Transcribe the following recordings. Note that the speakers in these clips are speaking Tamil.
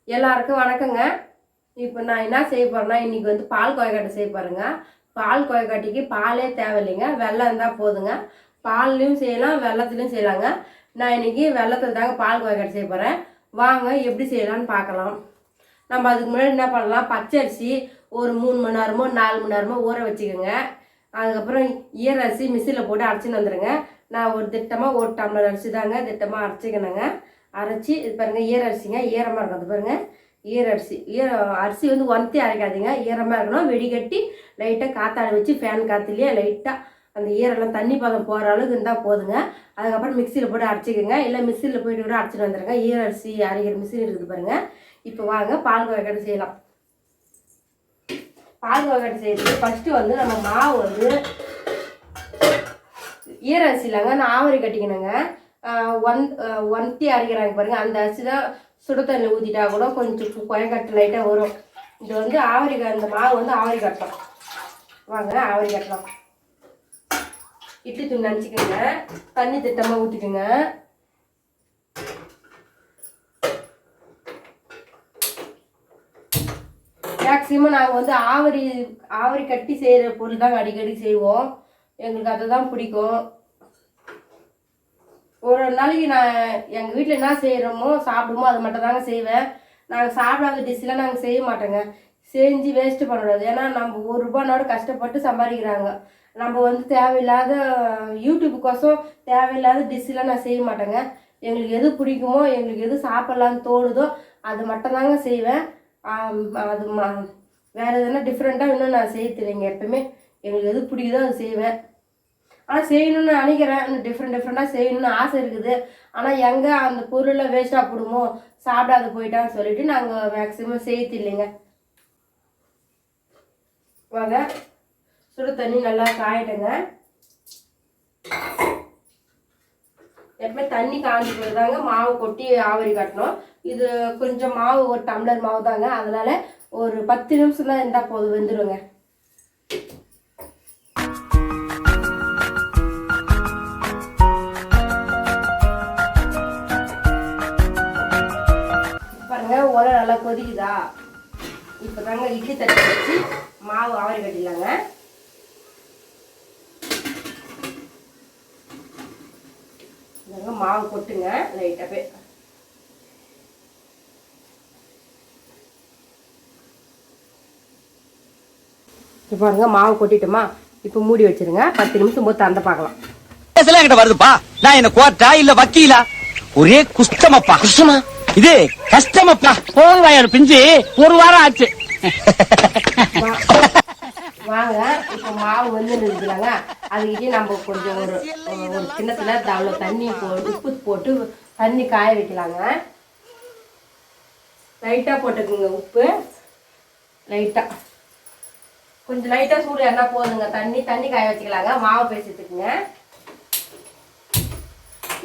எல்லாருக்கும் வணக்கங்க. இப்போ நான் என்ன செய்ய போறேன்னா, இன்னைக்கு வந்து பால் கொழுக்கட்டை செய்ய போறேங்க. பால் கொழுக்கட்டைக்கு பாலே தேவையில்லைங்க, வெல்லம் இருந்தால் போதுங்க. பால்லையும் செய்யலாம், வெல்லத்துலையும் செய்யலாங்க. நான் இன்னைக்கு வெல்லத்தில் தாங்க பால் கொழுக்கட்டை செய்ய போகிறேன். வாங்க எப்படி செய்யலான்னு பார்க்கலாம். நம்ம அதுக்கு முன்னாடி என்ன பண்ணலாம், பச்சரிசி ஒரு 3 மணி நேரமோ 4 மணி நேரமோ ஊற வச்சுக்கோங்க. அதுக்கப்புறம் ஈர அரிசி மிக்சியில் போட்டு அரைச்சின்னு வந்துடுங்க. நான் ஒரு திட்டமாக 1 டம்ளர் அரிசி தாங்க திட்டமாக அரைச்சிக்கணுங்க. அரைச்சி இது பாருங்கள், ஈர அரிசிங்க, ஈரமாக இருக்கும். அது பாருங்கள், ஈர அரிசி. அரிசி வந்து ஒன்த்தி அரைக்காதீங்க, ஈரமாக இருக்கணும். வெடிகட்டி லைட்டாக காற்றாடி வச்சு ஃபேன் காற்றுலையே லைட்டாக அந்த ஈரெல்லாம் தண்ணி பதம் போகிற அளவுக்கு இருந்தால் போதுங்க. அதுக்கப்புறம் மிக்சியில் போட்டு அரைச்சிக்கோங்க, இல்லை மிக்சியில் போய்ட்டு கூட அரைச்சிட்டு வந்துடுங்க. ஈர அரிசி அரைக்கிற மிக்சி இருக்குது பாருங்கள். இப்போ வாங்க பால் கொழுக்கட்டை செய்யலாம். பால் கொழுக்கட்டை செய்யறதுக்கு ஃபஸ்ட்டு வந்து நம்ம மாவு வந்து ஈர அரிசி இல்லைங்க, நான் ஆவரி கட்டிக்கணுங்க. ஒன்த்தி அரைக்கிறாங்க பாருங்கள், அந்த அரிசி தான் சுடு தண்ணி ஊற்றிட்டா கூட கொஞ்சம் கொழுக்கட்டை லைட்டாக வரும். இது வந்து ஆவரி, அந்த மாவு வந்து ஆவரி கட்டலாம். வாங்க ஆவரி கட்டலாம். இட்லி தூள் நினச்சிக்கோங்க, தண்ணி திட்டமாக ஊற்றிக்கோங்க. மேக்ஸிமம் நாங்கள் வந்து ஆவரி கட்டி செய்கிற பொருள் தாங்க அடிக்கடி செய்வோம். எங்களுக்கு அதை தான் பிடிக்கும். ஒரு நாளைக்கு நான் எங்கள் வீட்டில் என்ன செய்கிறோமோ சாப்பிடுமோ அது மட்டும் தாங்க செய்வேன். நாங்கள் சாப்பிடாத டிஷ்ஷெலாம் நாங்கள் செய்ய மாட்டோங்க. செஞ்சு வேஸ்ட்டு பண்ணக்கூடாது. ஏன்னா நம்ம 1 ரூபானோட கஷ்டப்பட்டு சம்பாதிக்கிறாங்க. நம்ம வந்து தேவையில்லாத யூடியூப்புக்கோசம் தேவையில்லாத டிஷ்ஷெலாம் நான் செய்ய மாட்டேங்க. எங்களுக்கு எது பிடிக்குமோ, எங்களுக்கு எது சாப்பிட்லான்னு தோணுதோ அது மட்டும் தாங்க செய்வேன். அது வேறு எதுனா டிஃப்ரெண்ட்டாக இன்னும் நான் செய்ய தெரியுங்க. எப்பவுமே எங்களுக்கு எது பிடிக்குதோ அது செய்வேன். ஆனால் செய்யணும்னு நினைக்கிறேன், இன்னும் டிஃப்ரெண்ட்டாக செய்யணும்னு ஆசை இருக்குது. ஆனால் எங்கே அந்த பொருளை வேஸ்ட்டாக போடுமோ, சாப்பிடாத போயிட்டான்னு சொல்லிட்டு நாங்கள் மேக்ஸிமம் செய்யறது இல்லைங்க. வாங்க சுடு தண்ணி நல்லா காயிட்டுங்க. எப்பவுமே தண்ணி காஞ்சி போயிருந்தாங்க மாவு கொட்டி ஆவரி கட்டணும். இது கொஞ்சம் மாவு, 1 டம்ளர் மாவு தாங்க, அதனால ஒரு 10 நிமிஷம் தான் இருந்தால் போதும், வெந்துடுங்க. பாருங்க உரம் நல்லா கொதிக்குதா. இப்போ தாங்க இட்லி தட்டி வச்சு மாவு ஆவரி கட்டிடலாங்க. மாவு கொட்டுங்க லைட்டாக போய். இப்போ பாருங்க மாவு கொட்டிட்டோமா. இப்போ மூடி வச்சிருங்க, 10 நிமிஷம் போது திறந்து பார்க்கலாம். வருதுப்பா, நான் என்ன கோர்ட்டா இல்ல வக்கீலா? ஒரே குஷ்டமப்பா. குஷ்டமா? இது கஷ்டமப்பா. போன்வாயார் பிஞ்சு 1 வாரம் ஆச்சு. வாங்க இப்போ மாவு வந்து நிறுத்துலாங்க. அதுக்கிட்டே நம்ம கொஞ்சம் ஒரு கிண்ணத்துல அவ்வளோ தண்ணி உப்பு போட்டு தண்ணி காய வைக்கலாங்க. லைட்டாக போட்டுக்குங்க உப்பு, லைட்டாக கொஞ்சம் லைட்டாக சூடு என்ன போதுங்க. தண்ணி காய வச்சுக்கலாங்க. மாவு பேசிட்டுக்குங்க.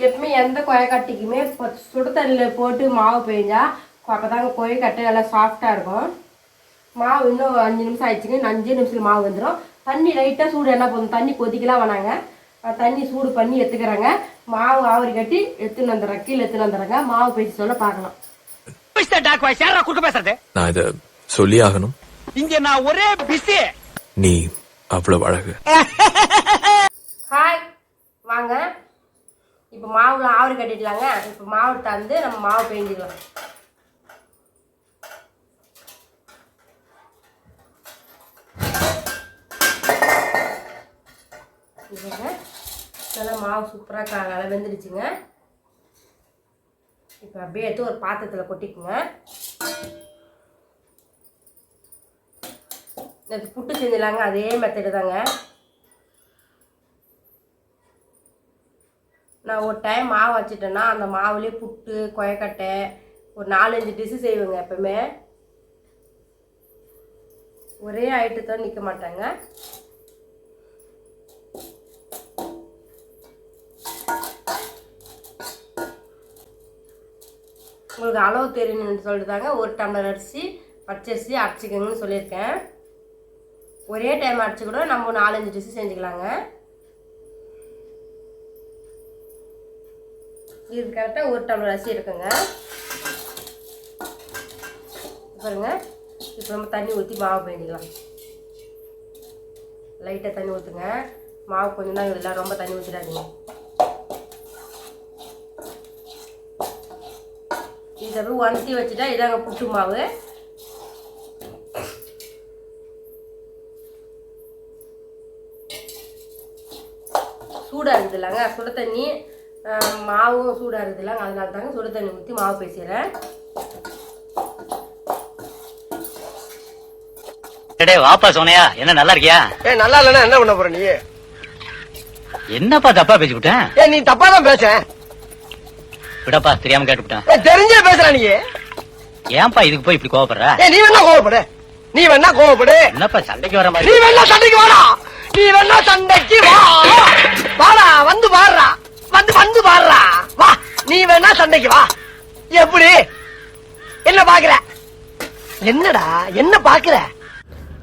எப்பவுமே எந்த கொழுக்கட்டைக்குமே சுடு தண்ணியில் போட்டு மாவு பெஞ்சா அப்போ தாங்க கொழுக்கட்டை நல்லா சாஃப்டாக இருக்கும். மாவு இன்னும் 5 நிமிஷம் ஆயிடுச்சுங்க. 5 நிமிஷத்தில் மாவு வந்துடும். தண்ணி லைட்டாக சூடு என்ன போதும், தண்ணி கொதிக்கலாம் வேணாங்க. தண்ணி சூடு பண்ணி எடுத்துக்கிறாங்க. மாவு ஆவரி கட்டி எடுத்துன்னு வந்துடுறேன், கீழே எடுத்துன்னு வந்துடுறேங்க. மாவு பேசி சொல்ல பார்க்கலாம். நான் இதை சொல்லி ஆகணும். இங்க நான் ஒரே பிஸி. நீ அவ்வளவு அழகு. ஹாய், வாங்க இப்போ மாவுல ஆவரி கட்டிடலாங்க. இப்போ மாவு தந்து நம்ம மாவு பெஞ்சிக்கலாம். நல்லா மாவு சூப்பராக நல்லா வெந்துடுச்சுங்க. இப்போ அப்படியே எடுத்து ஒரு பாத்திரத்தில் கொட்டிக்குங்க. அது புட்டு செஞ்சிடலாங்க, அதே மெத்தடு தாங்க. நான் ஒரு டைம் மாவு வச்சுட்டேன்னா அந்த மாவுலேயே புட்டு கொழுக்கட்டை ஒரு 4-5 டிஷ்ஷு செய்வேங்க. எப்பவுமே ஒரே ஐட்டத்தோடு நிற்க மாட்டாங்க. உங்களுக்கு அளவு தெரியணும்னு சொல்லிட்டு தாங்க 1 டம்ளர் அரிசி பச்சரிசி அரைச்சிக்கங்கன்னு சொல்லியிருக்கேன். ஒரே டைம் அரைச்சி கூட நம்ம 4-5 டிஷ்ஷு செஞ்சுக்கலாங்க. இது கரெக்டாக 1 டம்ளர் அரிசி இருக்குங்க. பாருங்க. இப்போ நம்ம தண்ணி ஊற்றி மாவு பிணைஞ்சிக்கலாம். லைட்டாக தண்ணி ஊற்றுங்க. மாவு கொஞ்சம் தான் இதில், ரொம்ப தண்ணி ஊற்றிடாதீங்க. இதை போய் உணர்த்தி வச்சுட்டா இதாங்க புட்டு மாவு. சூடாக இருக்குது இல்லைங்க, சுட தண்ணி மாவும் சூடாக இருக்குது இல்லைங்க, அதனால தாங்க சுட தண்ணி ஊற்றி மாவு பேசிடுறேன். வாப்பா சோனையா, என்ன நல்லா இருக்கியா? நல்லா இல்லன்னா என்ன பண்ண போற நீ? என்னப்பா தப்பா பேசிவிட்டேன்? நீ தப்பா தான் பேச. விடப்பா, தெரியாம கேட்டுவிட்டேன். தெரிஞ்சே பேசுற நீ. ஏன்பா இதுக்கு போய் இப்படி கோவப்படுற? நீ வேணா கோவப்படு, நீ வேணா கோவப்படு. என்னப்பா சண்டைக்கு வர மாதிரி? நீ வேணா சண்டைக்கு வாடா, நீ வேணா சண்டைக்கு வா. வாடா, வந்து பாடுறா, வந்து பாடுறா, வா. நீ வேணா சண்டைக்கு வா. எப்படி? என்ன பாக்குற? என்னடா என்ன பாக்குற?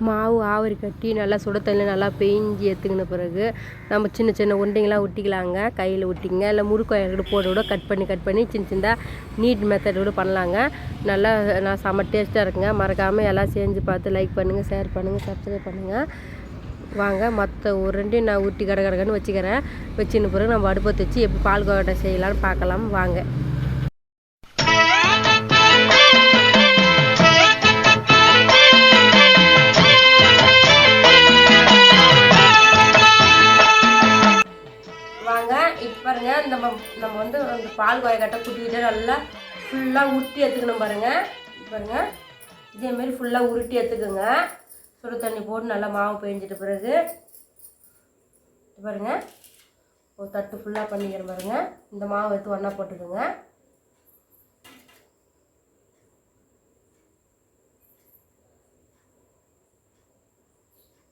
மாவு ஆவரி கட்டி நல்லா சுட தண்ணி நல்லா பெஞ்சி எடுத்துக்கின பிறகு நம்ம சின்ன சின்ன உருண்டைங்களாம் ஒட்டிக்கலாங்க. கையில் ஒட்டிங்க, இல்லை முறுக்காய் போட்டு கூட கட் பண்ணி சின்ன சின்னதாக நீட் மெத்தட் கூட பண்ணலாங்க. நல்லா செம்ம டேஸ்ட்டாக இருக்குங்க. மறக்காமல் எல்லாம் செஞ்சு பார்த்து லைக் பண்ணுங்கள், ஷேர் பண்ணுங்கள், சப்ஸ்கிரைப் பண்ணுங்கள். வாங்க மற்ற உருண்டையும் நான் ஊட்டி கடகடன்னு வச்சுக்கிறேன். வச்சுன்னு பிறகு நம்ம அடுப்பத்தை வச்சு எப்படி பால் கோவட்டை செய்யலான்னு பார்க்கலாம் வாங்க. பாருங்க, நம்ம வந்து அந்த பால் கோயக்கட்டை குட்டிக்கிட்டே நல்லா ஃபுல்லாக உருட்டி எடுத்துக்கணும் பாருங்க. பாருங்க இதேமாரி ஃபுல்லாக உருட்டி எடுத்துக்கோங்க. சுடு தண்ணி போட்டு நல்லா மாவு பெஞ்சிட்ட பிறகு பாருங்க ஒரு தட்டு ஃபுல்லாக பண்ணிக்கிறேன் பாருங்க. இந்த மாவு எடுத்து ஒன்றா போட்டுக்கோங்க.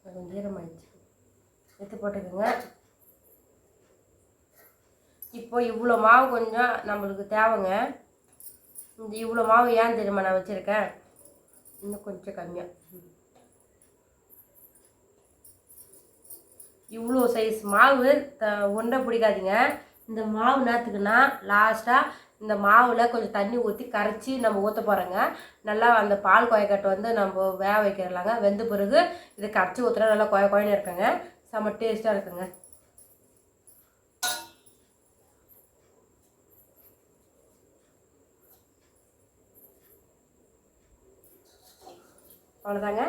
கொஞ்சம் ஈரமாயிடுச்சு, எடுத்து போட்டுக்கோங்க. இப்போ இவ்வளோ மாவு கொஞ்சம் நம்மளுக்கு தேவைங்க. இந்த இவ்வளோ மாவு ஏன் தெரியுமா நான் வச்சுருக்கேன், இன்னும் கொஞ்சம் கம்மியாக இவ்வளோ சைஸ் மாவு உருண்டை பிடிக்காதீங்க. இந்த மாவு நேரத்துக்குன்னா லாஸ்ட்டாக இந்த மாவில் கொஞ்சம் தண்ணி ஊற்றி கரைச்சி நம்ம ஊற்ற போகிறோங்க. நல்லா அந்த பால் கோயக்கட்டை வந்து நம்ம வேக வைக்கிறலாங்க. வெந்த பிறகு இதை கரைச்சி ஊற்றுனா நல்லா கோயன்னு இருக்குங்க. செம்ம டேஸ்ட்டாக இருக்குங்க. அவ்வளோதாங்க.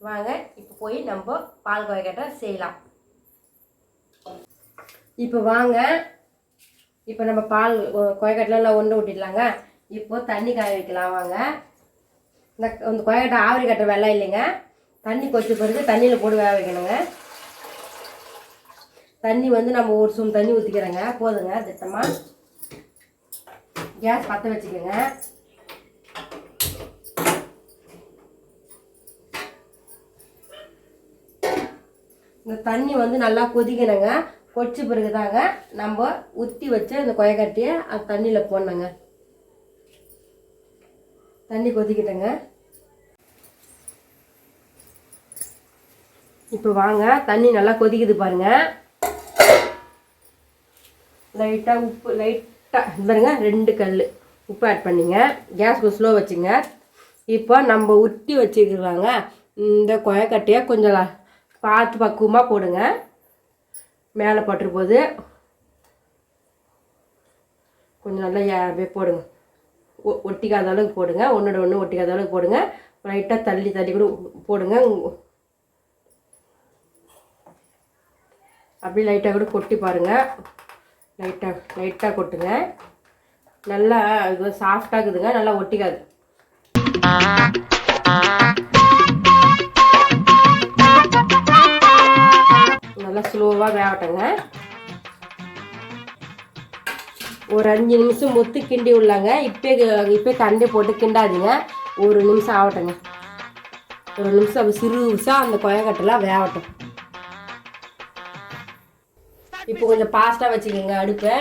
வாங்க இப்போ போய் நம்ம பால் கோயக்கட்டை செய்யலாம். இப்போ வாங்க, இப்போ நம்ம பால் கோயக்கட்டெலாம் ஒன்று விட்டுடலாங்க. இப்போ தண்ணி காய வைக்கலாம் வாங்க. இந்த கோயக்கட்டை ஆவரி கட்டை வெள்ளம் இல்லைங்க, தண்ணி கொதிச்ச பிறகு தண்ணியில் போட்டு வேக வைக்கணுங்க. தண்ணி வந்து நம்ம ஒரு சும் தண்ணி ஊற்றிக்கிறோங்க, போதுங்க திட்டமாக. கேஸ் பற்ற வச்சுக்கோங்க. இந்த தண்ணி வந்து நல்லா கொதிக்கணுங்க. கொதிச்ச பிறகு தாங்க நம்ம ஊற்றி வச்ச இந்த கொயக்கட்டியை அந்த தண்ணியில் போடணுங்க. தண்ணி கொதிக்கிட்டங்க. இப்போ வாங்க, தண்ணி நல்லா கொதிக்குது பாருங்க. லைட்டாக உப்பு, லைட்டாக பாருங்க 2 கல் உப்பு ஆட் பண்ணிங்க. கேஸ் கொஞ்சம் ஸ்லோ வச்சுங்க. இப்போ நம்ம உருட்டி வச்சுக்கிறாங்க இந்த கொயக்கட்டையை கொஞ்சம் பார்த்து பக்குவமாக போடுங்க. மேலே பட்டுரு போது கொஞ்சம் நல்லா போடுங்க. ஒட்டிக்காத அளவுக்கு போடுங்க. ஒன்றோட ஒன்று ஒட்டிக்காத அளவுக்கு போடுங்க. லைட்டாக தள்ளி கூட போடுங்க. அப்படி லைட்டாக கூட கொட்டி பாருங்கள். லைட்டாக கொட்டுங்க. நல்லா இது சாஃப்டாக இருக்குதுங்க, நல்லா ஒட்டிக்காது. நல்லா ஸ்லோவாக வேகட்டுங்க. ஒரு 5 நிமிஷம் மொத்து கிண்டி விடலாங்க. இப்போ கண்டே போட்டு கிண்டாதீங்க. ஒரு நிமிஷம் ஆகட்டுங்க. ஒரு நிமிஷம் அப்படி சிறுசாக அந்த கொயக்கட்டெல்லாம் வேகட்டும். இப்போ கொஞ்சம் ஃபாஸ்ட்டாக வச்சுக்கோங்க அடுப்பை.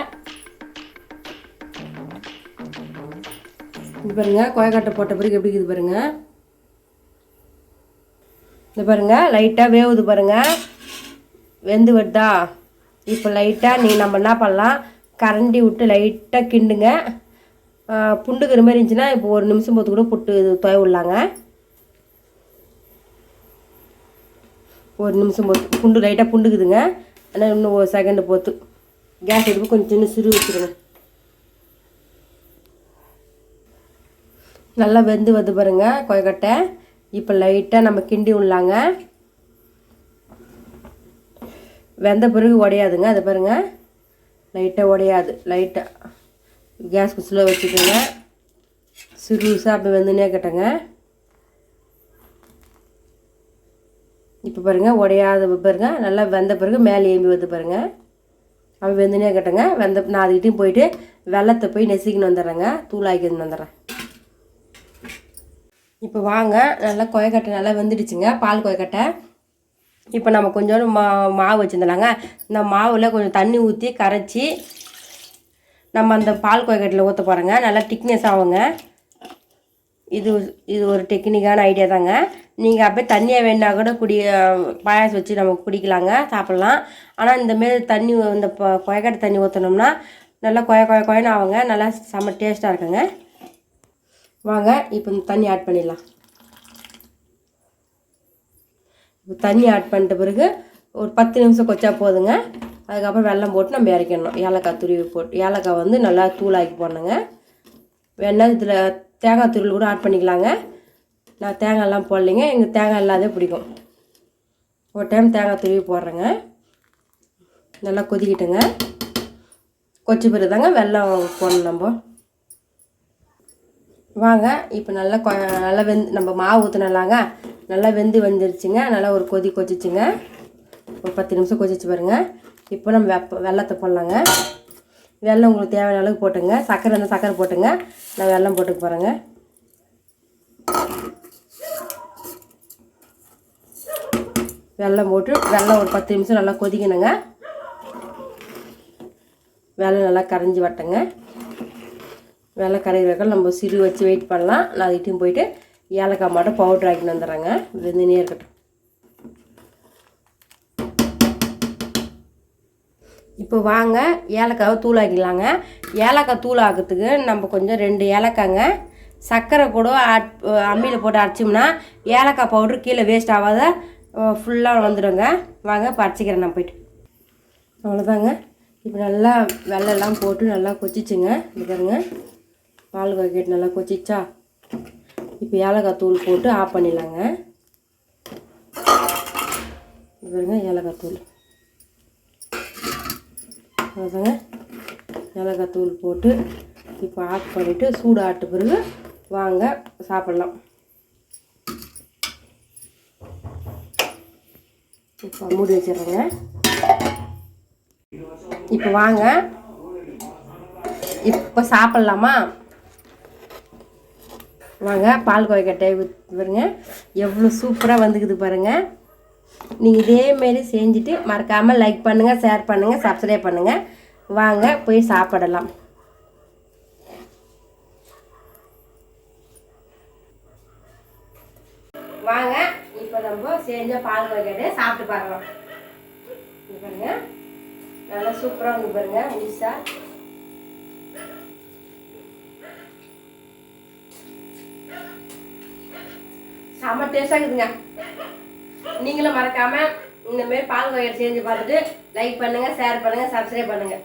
இது பாருங்க, கொயக்கட்டை போட்ட பிறகு எப்படி இருக்குது பாருங்க. இது பாருங்க லைட்டாக வேவுது பாருங்க, வெந்து வருதா. இப்போ லைட்டாக நம்ம என்ன பண்ணலாம், கரண்டி விட்டு லைட்டாக கிண்டுங்க. புண்டுக்கிற மாதிரி இருந்துச்சுன்னா இப்போ ஒரு நிமிஷம் போது கூட புட்டு துவை விடலாங்க. ஒரு நிமிஷம் போத்து புண்டு லைட்டாக புண்டுக்குதுங்க. ஆனால் இன்னும் ஒரு செகண்டு போத்து கேஸ் எடுப்பு கொஞ்சம் சின்ன சிறு வச்சுருங்க. நல்லா வெந்து வந்து பாருங்க கொயக்கட்டை. இப்போ லைட்டாக நம்ம கிண்டி விடலாங்க. வெந்த பிறகு உடையாதுங்க. அது பாருங்கள் லைட்டாக உடையாது. லைட்டாக கேஸ் குச்சில் வச்சுக்கோங்க. சிறுசாக அப்படி வெந்துனே கட்டுங்க. இப்போ பாருங்கள் உடையாத பாருங்க. நல்லா வெந்த பிறகு மேலே ஏம்பி வந்து பாருங்கள். அப்படி வெந்துனே கட்டுங்க. நான் அதுக்கிட்டையும் போயிட்டு வெள்ளத்தை போய் நெசிக்கின்னு வந்துடுறேங்க. தூளாக்கின்னு வந்துடுறேன். இப்போ வாங்க நல்லா கொயக்கட்டை நல்லா வெந்துடுச்சுங்க. பால் கொயக்கட்டை. இப்போ நம்ம கொஞ்சோண்டு மாவு வச்சுருந்தலாங்க. இந்த மாவில் கொஞ்சம் தண்ணி ஊற்றி கரைச்சி நம்ம அந்த பால் கொயக்கட்டையில் ஊற்ற போகிறோங்க. நல்லா திக்னஸ் ஆகுங்க. இது ஒரு டெக்னிக்கான ஐடியா தாங்க. நீங்கள் அப்படியே தண்ணியாக வேணா கூட பாயாசம் வச்சு நம்ம குடிக்கலாங்க, சாப்பிட்லாம். ஆனால் இந்தமாரி தண்ணி இந்த கொயக்கட்டை தண்ணி ஊற்றினோம்னா நல்லா கொயன்னு ஆகுங்க. நல்லா செம்ம டேஸ்ட்டாக இருக்குங்க. வாங்க இப்போ இந்த தண்ணி ஆட் பண்ணிடலாம். இப்போ தண்ணி ஆட் பண்ணிட்ட பிறகு ஒரு 10 நிமிஷம் கொச்சா போதுங்க. அதுக்கப்புறம் வெல்லம் போட்டு நம்ம இறக்கிடணும். ஏலக்காய் துருவி போட்டு ஏலக்காய் வந்து நல்லா தூளாக்கி போடணுங்க. வேணா இதில் தேங்காய் துருள் கூட ஆட் பண்ணிக்கலாங்க. நான் தேங்காயெல்லாம் போடலைங்க. எங்கள் தேங்காய் இல்லாதே பிடிக்கும். ஒரு டைம் தேங்காய் துருவி போடுறேங்க. நல்லா கொதிக்கிட்டுங்க. கொச்சி பிறகு தாங்க வெல்லம் போடணும் நம்ம. வாங்க இப்போ நல்லா நம்ம மாவு ஊற்றினலாங்க. நல்லா வந்துருச்சுங்க. நல்லா ஒரு கொதிச்சுங்க. ஒரு 10 நிமிஷம் கொதிச்சு பாருங்க. இப்போ நம்ம வெல்லத்தை போடலாங்க. வெல்லம் உங்களுக்கு தேவையான அளவுக்கு போட்டுங்க. சர்க்கரை இருந்தால் சர்க்கரை போட்டுங்க. நான் வெல்லம் போட்டுக்க போகிறேங்க. வெல்லம் போட்டு வெல்லம் ஒரு 10 நிமிஷம் நல்லா கொதிக்கணுங்க. வெல்லம் நல்லா கரைஞ்சி வட்டங்க. வெள்ளை கரைகிறக்கால் நம்ம சிறு வச்சு வெயிட் பண்ணலாம். நான் அதுக்கிட்டையும் போயிட்டு ஏலக்காய் மட்டும் பவுட்ரு ஆக்கின்னு வந்துடுறேங்க. வெந்துனே இருக்கட்டும். இப்போ வாங்க ஏலக்காவை தூளாக்கிடலாங்க. ஏலக்காய் தூள் ஆக்கிறதுக்கு நம்ம கொஞ்சம் 2 ஏலக்காய்ங்க சர்க்கரை கூட அம்மியில் போட்டு அரைச்சோம்னா ஏலக்காய் பவுட்ரு கீழே வேஸ்ட் ஆகாத ஃபுல்லாக வந்துடுங்க. வாங்க இப்போ அரைச்சிக்கிறேன் நான் போயிட்டு. அவ்வளோதாங்க. இப்போ நல்லா வெள்ளெல்லாம் போட்டு நல்லா கொச்சிச்சுங்க. இதுங்க பால் கொயக்கட்டை நல்லா கொச்சிச்சா. இப்போ ஏலக்காய் தூள் போட்டு ஆஃப் பண்ணிடலாங்க. பாருங்க ஏலக்காய் தூள் அதாங்க. ஏலக்காய் தூள் போட்டு இப்போ ஆஃப் பண்ணிவிட்டு சூடு ஆட்ட பிறகு வாங்க சாப்பிட்லாம். இப்போ மூடி வச்சிடுறேங்க. இப்போ வாங்க இப்போ சாப்பிட்லாமா? வாங்க பால் கொயக்கட்டை பாருங்க எவ்வளோ சூப்பராக வந்துக்குது பாருங்கள். நீங்கள் இதேமாரி செஞ்சுட்டு மறக்காமல் லைக் பண்ணுங்கள், ஷேர் பண்ணுங்கள், சப்ஸ்கிரைப் பண்ணுங்கள். வாங்க போய் சாப்பிடலாம். வாங்க இப்போ நம்ம செஞ்ச பால் கொயக்கட்டை சாப்பிட்டு பார்க்கலாம். பாருங்க நல்லா சூப்பராக வந்து பாருங்க முழுசா. செம்ம டேஸ்டாக இருக்குதுங்க. நீங்களும் மறக்காமல் இந்தமாரி பால் கொயக்கட்டை செஞ்சு பார்த்துட்டு லைக் பண்ணுங்கள், ஷேர் பண்ணுங்கள், சப்ஸ்கிரைப் பண்ணுங்கள்.